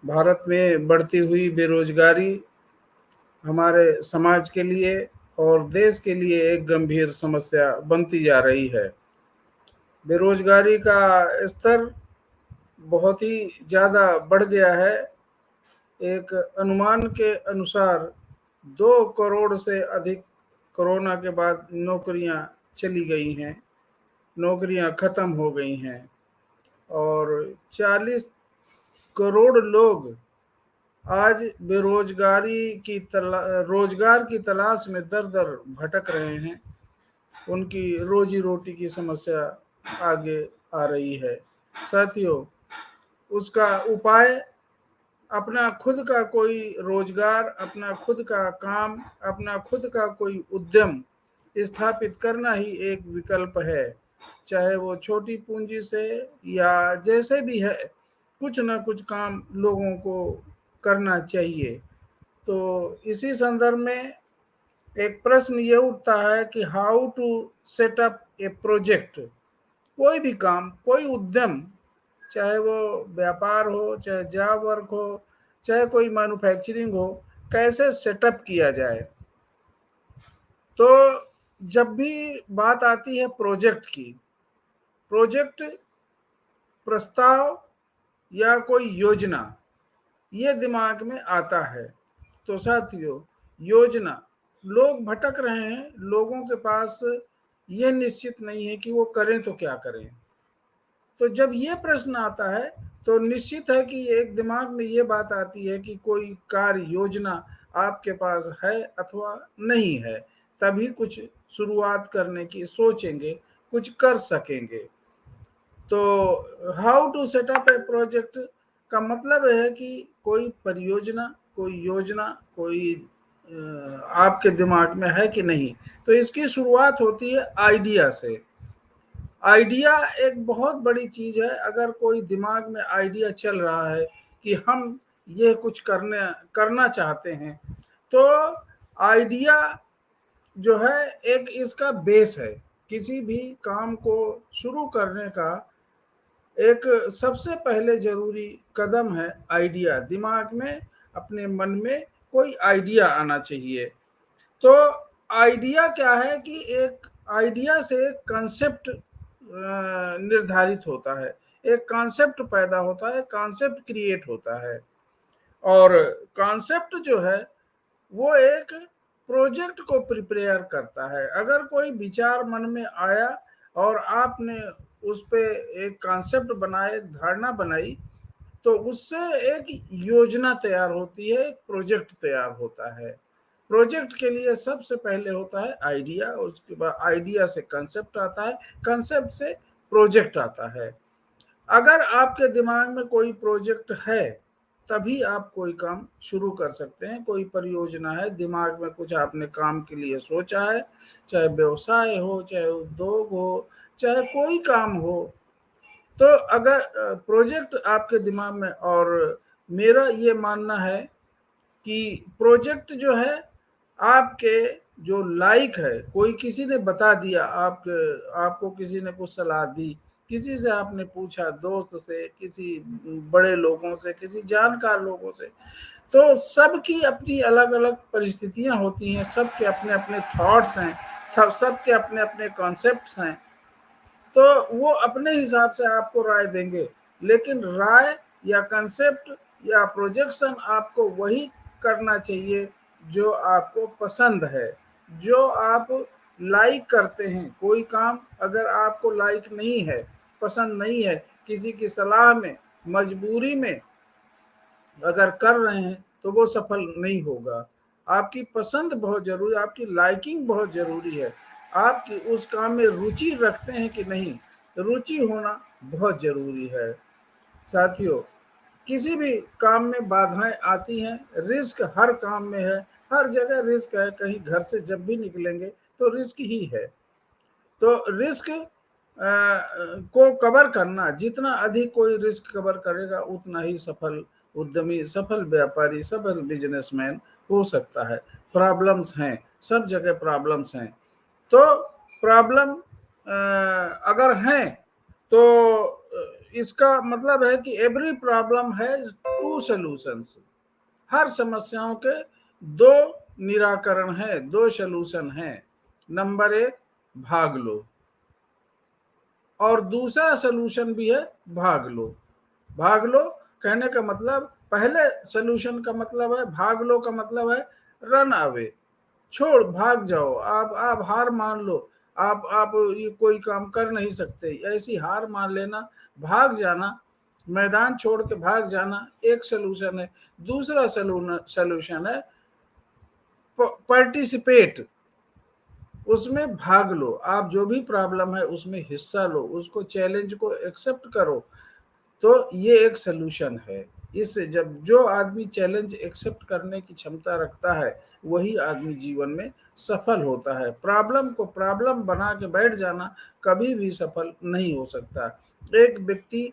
भारत में बढ़ती हुई बेरोजगारी हमारे समाज के लिए और देश के लिए एक गंभीर समस्या बनती जा रही है। बेरोजगारी का स्तर बहुत ही ज़्यादा बढ़ गया है। एक अनुमान के अनुसार 2 करोड़ से अधिक कोरोना के बाद नौकरियां चली गई हैं, नौकरियां खत्म हो गई हैं और 40 करोड़ लोग आज रोजगार की तलाश में दर दर भटक रहे हैं। उनकी रोजी रोटी की समस्या आगे आ रही है। साथियों, उसका उपाय अपना खुद का कोई रोजगार, अपना खुद का काम, अपना खुद का कोई उद्यम स्थापित करना ही एक विकल्प है। चाहे वो छोटी पूंजी से या जैसे भी है, कुछ ना कुछ काम लोगों को करना चाहिए। तो इसी संदर्भ में एक प्रश्न ये उठता है कि how to set up a project. कोई भी काम, कोई उद्यम, चाहे वो व्यापार हो, चाहे जॉब वर्क हो, चाहे कोई मैन्युफैक्चरिंग हो, कैसे सेटअप किया जाए। तो जब भी बात आती है प्रोजेक्ट की, प्रोजेक्ट प्रस्ताव या कोई योजना, ये दिमाग में आता है। तो साथियों, योजना, लोग भटक रहे हैं, लोगों के पास ये निश्चित नहीं है कि वो करें तो क्या करें। तो जब ये प्रश्न आता है तो निश्चित है कि एक दिमाग में ये बात आती है कि कोई कार्य योजना आपके पास है अथवा नहीं है, तभी कुछ शुरुआत करने की सोचेंगे, कुछ कर सकेंगे। तो how to setup a project का मतलब है कि कोई परियोजना, कोई योजना, कोई आपके दिमाग में है कि नहीं। तो इसकी शुरुआत होती है आइडिया से। आइडिया एक बहुत बड़ी चीज है। अगर कोई दिमाग में आइडिया चल रहा है कि हम ये कुछ करना चाहते हैं, तो आइडिया जो है एक इसका बेस है। किसी भी काम को शुरू करने का एक सबसे पहले जरूरी कदम है आइडिया। दिमाग में, अपने मन में कोई आइडिया आना चाहिए। तो आइडिया क्या है कि एक आइडिया से कॉन्सेप्ट निर्धारित होता है, एक कॉन्सेप्ट पैदा होता है, कॉन्सेप्ट क्रिएट होता है। और कॉन्सेप्ट जो है वो एक प्रोजेक्ट को प्रिपेयर करता है। अगर कोई विचार मन में आया और आपने उस पे एक कॉन्सेप्ट बनाया, एक धारणा बनाई, तो उससे एक योजना तैयार होती है, एक प्रोजेक्ट तैयार होता है। प्रोजेक्ट के लिए सबसे पहले होता है आइडिया, उसके बाद आइडिया से कंसेप्ट आता है, कंसेप्ट से प्रोजेक्ट आता है। अगर आपके दिमाग में कोई प्रोजेक्ट है, तभी आप कोई काम शुरू कर सकते हैं। कोई परियोजना है, दिमाग में कुछ आपने काम के लिए सोचा है, चाहे व्यवसाय हो, चाहे उद्योग हो, चाहे कोई काम हो। तो अगर प्रोजेक्ट आपके दिमाग में, और मेरा ये मानना है कि प्रोजेक्ट जो है आपके जो लाइक है, कोई किसी ने बता दिया, आपको किसी ने कुछ सलाह दी, किसी से आपने पूछा, दोस्त से, किसी बड़े लोगों से, किसी जानकार लोगों से, तो सबकी अपनी अलग अलग परिस्थितियां होती हैं, सबके अपने अपने थॉट्स हैं, सबके अपने अपने कॉन्सेप्ट्स हैं। तो वो अपने हिसाब से आपको राय देंगे, लेकिन राय या कंसेप्ट या प्रोजेक्शन आपको वही करना चाहिए जो आपको पसंद है, जो आप लाइक करते हैं। कोई काम अगर आपको लाइक नहीं है, पसंद नहीं है, किसी की सलाह में, मजबूरी में अगर कर रहे हैं, तो वो सफल नहीं होगा। आपकी पसंद बहुत जरूरी, आपकी लाइकिंग बहुत जरूरी है। आपकी उस काम में रुचि रखते हैं कि नहीं, रुचि होना बहुत जरूरी है। साथियों, किसी भी काम में बाधाएं आती हैं, रिस्क हर काम में है, हर जगह रिस्क है। कहीं घर से जब भी निकलेंगे तो रिस्क ही है। तो रिस्क को कवर करना, जितना अधिक कोई रिस्क कवर करेगा, उतना ही सफल उद्यमी, सफल व्यापारी, सफल बिजनेसमैन हो सकता है। प्रॉब्लम्स हैं, सब जगह प्रॉब्लम्स हैं। तो प्रॉब्लम अगर हैं, तो इसका मतलब है कि every problem has two solutions. हर समस्याओं के दो निराकरण है, दो सॉल्यूशन है। नंबर एक, भाग लो, और दूसरा सॉल्यूशन भी है भाग लो। भाग लो कहने का मतलब, पहले सॉल्यूशन का मतलब है, भाग लो का मतलब है रन अवे, छोड़ भाग जाओ, आप हार मान लो, आप ये कोई काम कर नहीं सकते, ऐसी हार मान लेना, भाग जाना, मैदान छोड़ के भाग जाना एक सॉल्यूशन है। दूसरा सॉल्यूशन है पार्टिसिपेट, उसमें भाग लो, आप जो भी प्रॉब्लम है उसमें हिस्सा लो, उसको चैलेंज को एक्सेप्ट करो। तो ये एक सलूशन है। इससे जब जो आदमी चैलेंज एक्सेप्ट करने की क्षमता रखता है वही आदमी जीवन में सफल होता है। प्रॉब्लम को प्रॉब्लम बना के बैठ जाना कभी भी सफल नहीं हो सकता। एक व्यक्ति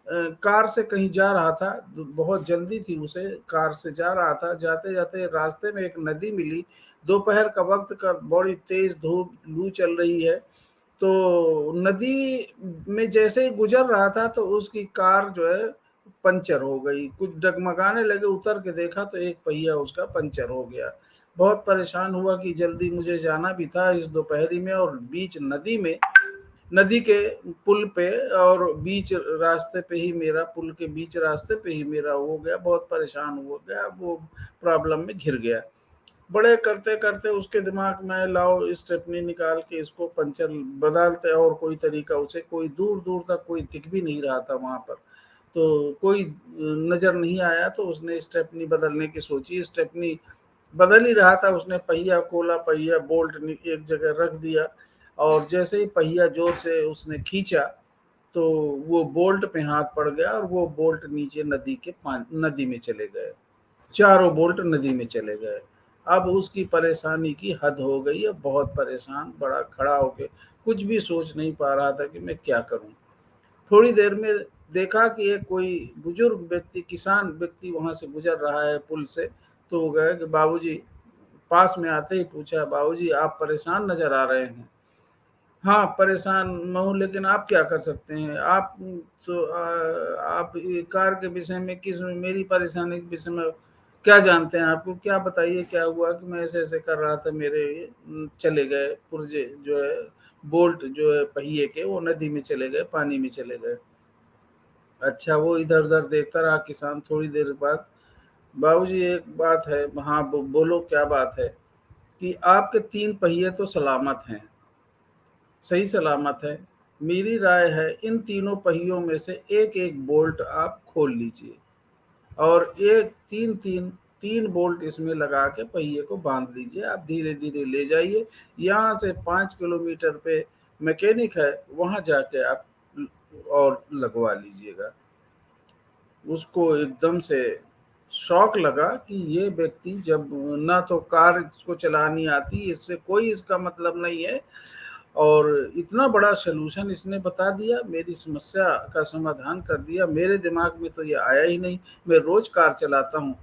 कार से कहीं जा रहा था, बहुत जल्दी थी उसे, कार से जा रहा था, जाते जाते रास्ते में एक नदी मिली। दोपहर का वक्त का, बड़ी तेज धूप लू चल रही है, तो नदी में जैसे ही गुजर रहा था तो उसकी कार जो है पंचर हो गई, कुछ डगमगाने लगे, उतर के देखा तो एक पहिया उसका पंचर हो गया। बहुत परेशान हुआ कि जल्दी मुझे जाना भी था इस दोपहरी में, और बीच नदी में, नदी के पुल पे और बीच रास्ते पे ही मेरा, पुल के बीच रास्ते पे ही मेरा हो गया। बहुत परेशान हो गया, वो प्रॉब्लम में घिर गया। बड़े करते करते उसके दिमाग में, लाओ स्टेपनी निकाल के इसको पंचर बदलते, और कोई तरीका उसे कोई दूर दूर तक कोई दिख भी नहीं रहा था वहां पर, तो कोई नजर नहीं आया। तो उसने स्टेपनी बदलने की सोची, स्टेपनी बदल ही रहा था, उसने पहिया खोला, पहिया बोल्ट एक जगह रख दिया, और जैसे ही पहिया जोर से उसने खींचा तो वो बोल्ट पे हाथ पड़ गया, और वो बोल्ट नीचे नदी में चले गए, चारों बोल्ट नदी में चले गए। अब उसकी परेशानी की हद हो गई है, बहुत परेशान, बड़ा खड़ा होके कुछ भी सोच नहीं पा रहा था कि मैं क्या करूं। थोड़ी देर में देखा कि एक कोई बुजुर्ग व्यक्ति, किसान व्यक्ति वहां से गुजर रहा है पुल से, तो वो गए कि बाबूजी, पास में आते ही पूछा, बाबूजी आप परेशान नजर आ रहे हैं। हाँ, परेशान मैं हूँ, लेकिन आप क्या कर सकते हैं, आप तो आप ये कार के विषय में, किस मेरी परेशानी के विषय में क्या जानते हैं, आपको क्या बताइए क्या हुआ, कि मैं ऐसे ऐसे कर रहा था, मेरे चले गए पुर्जे जो है, बोल्ट जो है पहिए के, वो नदी में चले गए, पानी में चले गए। अच्छा, वो इधर उधर देखता रहा किसान। थोड़ी देर बाद, बाबूजी एक बात है। हाँ बोलो क्या बात है, कि आपके तीन पहिए तो सलामत हैं, सही सलामत है। मेरी राय है इन तीनों पहियों में से एक एक बोल्ट आप खोल लीजिए, और एक तीन तीन तीन बोल्ट इसमें लगा के पहिए को बांध लीजिए। आप धीरे धीरे ले जाइए, यहाँ से 5 किलोमीटर पे मैकेनिक है, वहां जाके आप और लगवा लीजिएगा। उसको एकदम से शौक लगा कि ये व्यक्ति, जब ना तो कार इसको चलानी आती, इससे कोई इसका मतलब नहीं है, और इतना बड़ा सलूशन इसने बता दिया, मेरी समस्या का समाधान कर दिया। मेरे दिमाग में तो ये आया ही नहीं। मैं रोज कार चलाता हूँ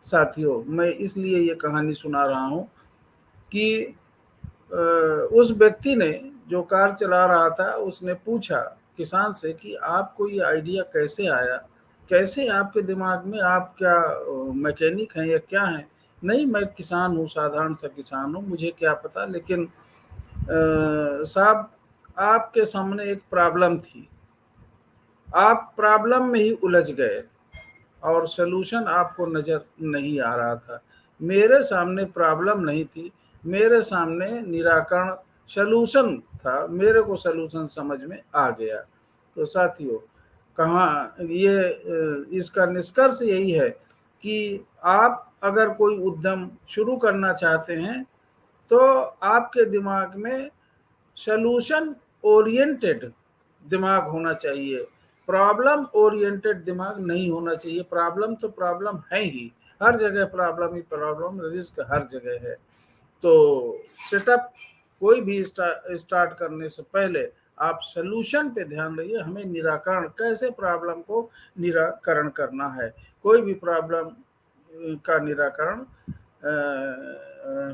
साथियों, मैं इसलिए ये कहानी सुना रहा हूँ कि उस व्यक्ति ने, जो कार चला रहा था, उसने पूछा किसान से कि आपको ये आइडिया कैसे आया, कैसे आपके दिमाग में, आप क्या मैकेनिक हैं या क्या हैं? नहीं, मैं किसान हूँ, साधारण सा किसान हूँ, मुझे क्या पता, लेकिन साहब आपके सामने एक प्रॉब्लम थी, आप प्रॉब्लम में ही उलझ गए, और सलूशन आपको नजर नहीं आ रहा था। मेरे सामने प्रॉब्लम नहीं थी, मेरे सामने निराकरण, सलूशन था, मेरे को सलूशन समझ में आ गया। तो साथियों, कहाँ ये इसका निष्कर्ष यही है कि आप अगर कोई उद्यम शुरू करना चाहते हैं तो आपके दिमाग में सॉल्यूशन ओरिएंटेड दिमाग होना चाहिए, प्रॉब्लम ओरिएंटेड दिमाग नहीं होना चाहिए। प्रॉब्लम तो प्रॉब्लम है ही, हर जगह प्रॉब्लम ही प्रॉब्लम, रिस्क हर जगह है। तो सेटअप कोई भी स्टार्ट करने से पहले आप सलूशन पे ध्यान रखिए, हमें निराकरण, कैसे प्रॉब्लम को निराकरण करना है। कोई भी प्रॉब्लम का निराकरण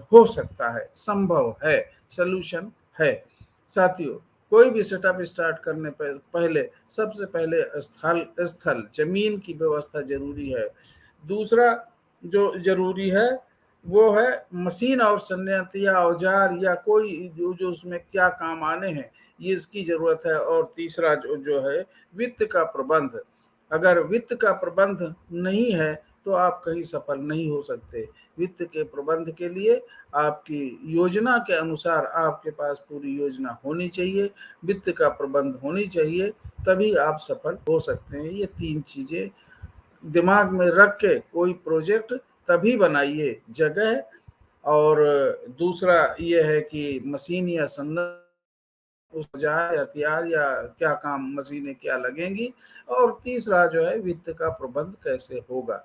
हो सकता है, संभव है, सलूशन है। साथियों, कोई भी सेटअप स्टार्ट करने पहले सबसे पहले स्थल स्थल ज़मीन की व्यवस्था ज़रूरी है। दूसरा जो ज़रूरी है वो है मशीन और संयंत्र या औजार या कोई जो जो उसमें क्या काम आने हैं, ये इसकी ज़रूरत है। और तीसरा जो है वित्त का प्रबंध। अगर वित्त का प्रबंध नहीं है तो आप कहीं सफल नहीं हो सकते। वित्त के प्रबंध के लिए आपकी योजना के अनुसार आपके पास पूरी योजना होनी चाहिए, वित्त का प्रबंध होनी चाहिए, तभी आप सफल हो सकते हैं। ये 3 चीज़ें दिमाग में रख के कोई प्रोजेक्ट तभी बनाइए। जगह और दूसरा ये है कि मशीन या उस औजार, हथियार या क्या काम मशीनें क्या लगेंगी, और तीसरा जो है वित्त का प्रबंध कैसे होगा।